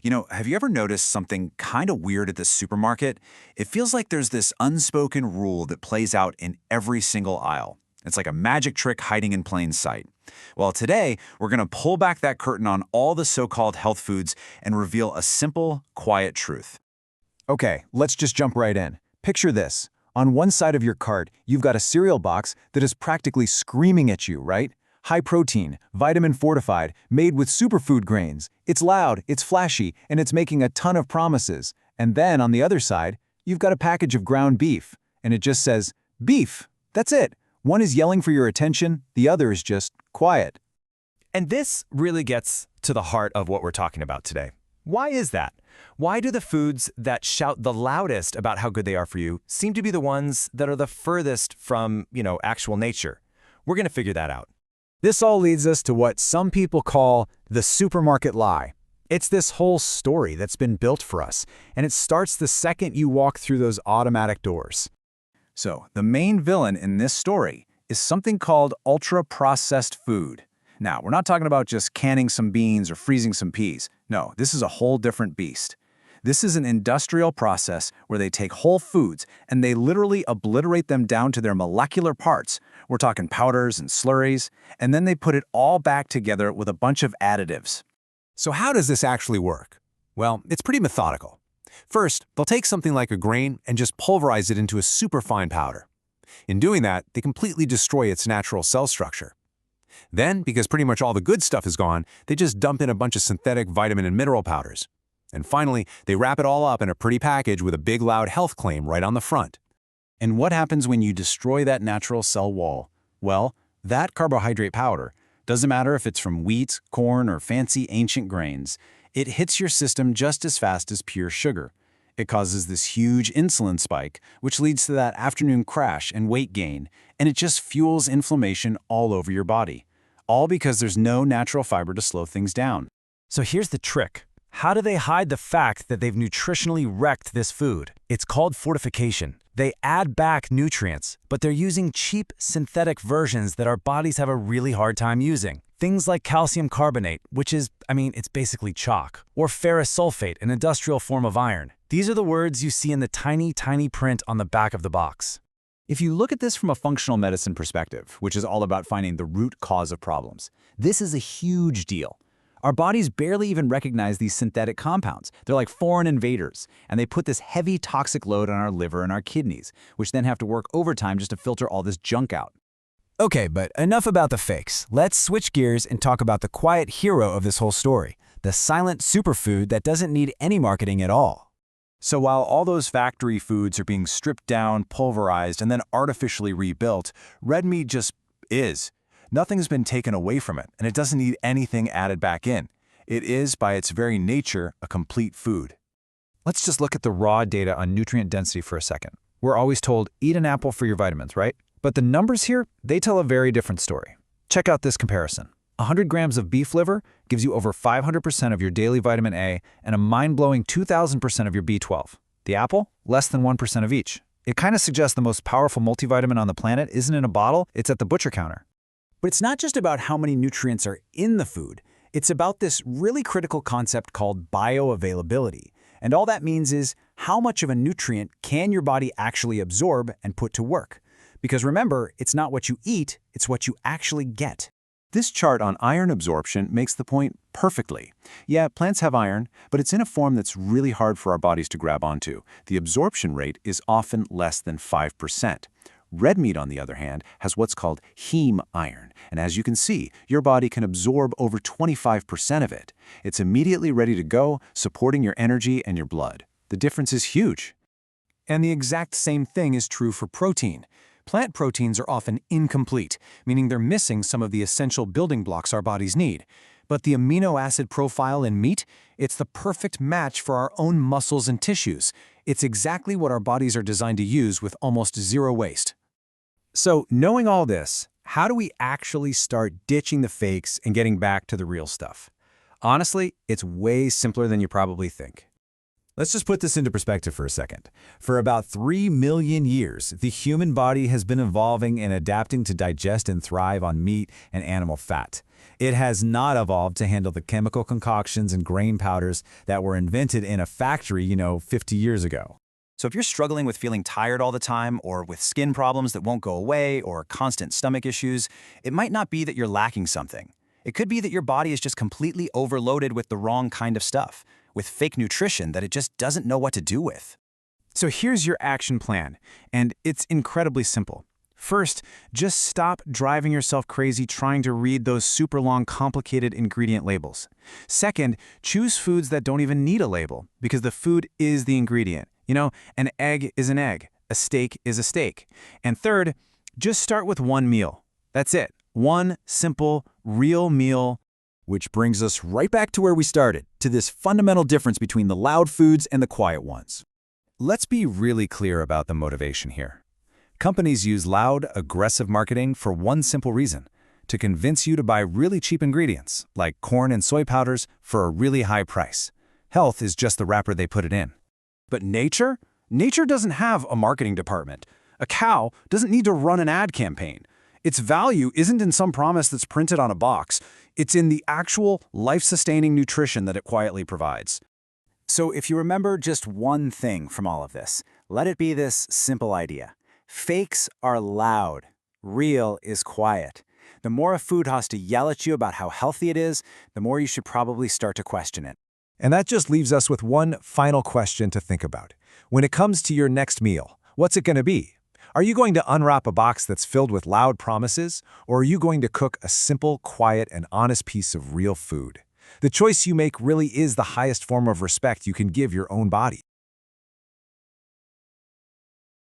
Have you ever noticed something kind of weird at the supermarket? It feels like there's this unspoken rule that plays out in every single aisle. It's like a magic trick hiding in plain sight. Well, today, we're going to pull back that curtain on all the so-called health foods and reveal a simple, quiet truth. Okay, let's just jump right in. Picture this. On one side of your cart, you've got a cereal box that is practically screaming at you, right? High protein, vitamin fortified, made with superfood grains. It's loud, it's flashy, and it's making a ton of promises. And then on the other side, you've got a package of ground beef, and it just says, beef. That's it. One is yelling for your attention, the other is just quiet. And this really gets to the heart of what we're talking about today. Why is that? Why do the foods that shout the loudest about how good they are for you seem to be the ones that are the furthest from, actual nature? We're going to figure that out. This all leads us to what some people call the supermarket lie. It's this whole story that's been built for us, and it starts the second you walk through those automatic doors. So, the main villain in this story is something called ultra-processed food. Now, we're not talking about just canning some beans or freezing some peas. No, this is a whole different beast. This is an industrial process where they take whole foods and they literally obliterate them down to their molecular parts. We're talking powders and slurries, and then they put it all back together with a bunch of additives. So how does this actually work? Well, it's pretty methodical. First, they'll take something like a grain and just pulverize it into a superfine powder. In doing that, they completely destroy its natural cell structure. Then, because pretty much all the good stuff is gone, they just dump in a bunch of synthetic vitamin and mineral powders. And finally, they wrap it all up in a pretty package with a big loud health claim right on the front. And what happens when you destroy that natural cell wall? Well, that carbohydrate powder, doesn't matter if it's from wheat, corn, or fancy ancient grains, it hits your system just as fast as pure sugar. It causes this huge insulin spike, which leads to that afternoon crash and weight gain, and it just fuels inflammation all over your body. All because there's no natural fiber to slow things down. So here's the trick. How do they hide the fact that they've nutritionally wrecked this food? It's called fortification. They add back nutrients, but they're using cheap synthetic versions that our bodies have a really hard time using. Things like calcium carbonate, which is, it's basically chalk, or ferrous sulfate, an industrial form of iron. These are the words you see in the tiny, tiny print on the back of the box. If you look at this from a functional medicine perspective, which is all about finding the root cause of problems, this is a huge deal. Our bodies barely even recognize these synthetic compounds. They're like foreign invaders, and they put this heavy toxic load on our liver and our kidneys, which then have to work overtime just to filter all this junk out. Okay, but enough about the fakes. Let's switch gears and talk about the quiet hero of this whole story, the silent superfood that doesn't need any marketing at all. So while all those factory foods are being stripped down, pulverized, and then artificially rebuilt, red meat just is. Nothing's been taken away from it, and it doesn't need anything added back in. It is, by its very nature, a complete food. Let's just look at the raw data on nutrient density for a second. We're always told, eat an apple for your vitamins, right? But the numbers here, they tell a very different story. Check out this comparison. 100 grams of beef liver gives you over 500% of your daily vitamin A and a mind-blowing 2,000% of your B12. The apple, less than 1% of each. It kind of suggests the most powerful multivitamin on the planet isn't in a bottle, it's at the butcher counter. But it's not just about how many nutrients are in the food. It's about this really critical concept called bioavailability. And all that means is how much of a nutrient can your body actually absorb and put to work? Because remember, it's not what you eat, it's what you actually get. This chart on iron absorption makes the point perfectly. Yeah, plants have iron, but it's in a form that's really hard for our bodies to grab onto. The absorption rate is often less than 5%. Red meat, on the other hand, has what's called heme iron, and as you can see, your body can absorb over 25% of it. It's immediately ready to go, supporting your energy and your blood. The difference is huge. And the exact same thing is true for protein. Plant proteins are often incomplete, meaning they're missing some of the essential building blocks our bodies need. But the amino acid profile in meat, it's the perfect match for our own muscles and tissues. It's exactly what our bodies are designed to use with almost zero waste. So, knowing all this, how do we actually start ditching the fakes and getting back to the real stuff? Honestly, it's way simpler than you probably think. Let's just put this into perspective for a second. For about 3 million years, the human body has been evolving and adapting to digest and thrive on meat and animal fat. It has not evolved to handle the chemical concoctions and grain powders that were invented in a factory, 50 years ago. So if you're struggling with feeling tired all the time, or with skin problems that won't go away, or constant stomach issues, it might not be that you're lacking something. It could be that your body is just completely overloaded with the wrong kind of stuff, with fake nutrition that it just doesn't know what to do with. So here's your action plan, and it's incredibly simple. First, just stop driving yourself crazy trying to read those super long, complicated ingredient labels. Second, choose foods that don't even need a label, because the food is the ingredient. An egg is an egg, a steak is a steak. And third, just start with one meal. That's it. One simple, real meal. Which brings us right back to where we started, to this fundamental difference between the loud foods and the quiet ones. Let's be really clear about the motivation here. Companies use loud, aggressive marketing for one simple reason: to convince you to buy really cheap ingredients, like corn and soy powders, for a really high price. Health is just the wrapper they put it in. But nature? Nature doesn't have a marketing department. A cow doesn't need to run an ad campaign. Its value isn't in some promise that's printed on a box. It's in the actual life-sustaining nutrition that it quietly provides. So if you remember just one thing from all of this, let it be this simple idea. Fakes are loud. Real is quiet. The more a food has to yell at you about how healthy it is, the more you should probably start to question it. And that just leaves us with one final question to think about. When it comes to your next meal, what's it going to be? Are you going to unwrap a box that's filled with loud promises, or are you going to cook a simple, quiet, and honest piece of real food? The choice you make really is the highest form of respect you can give your own body.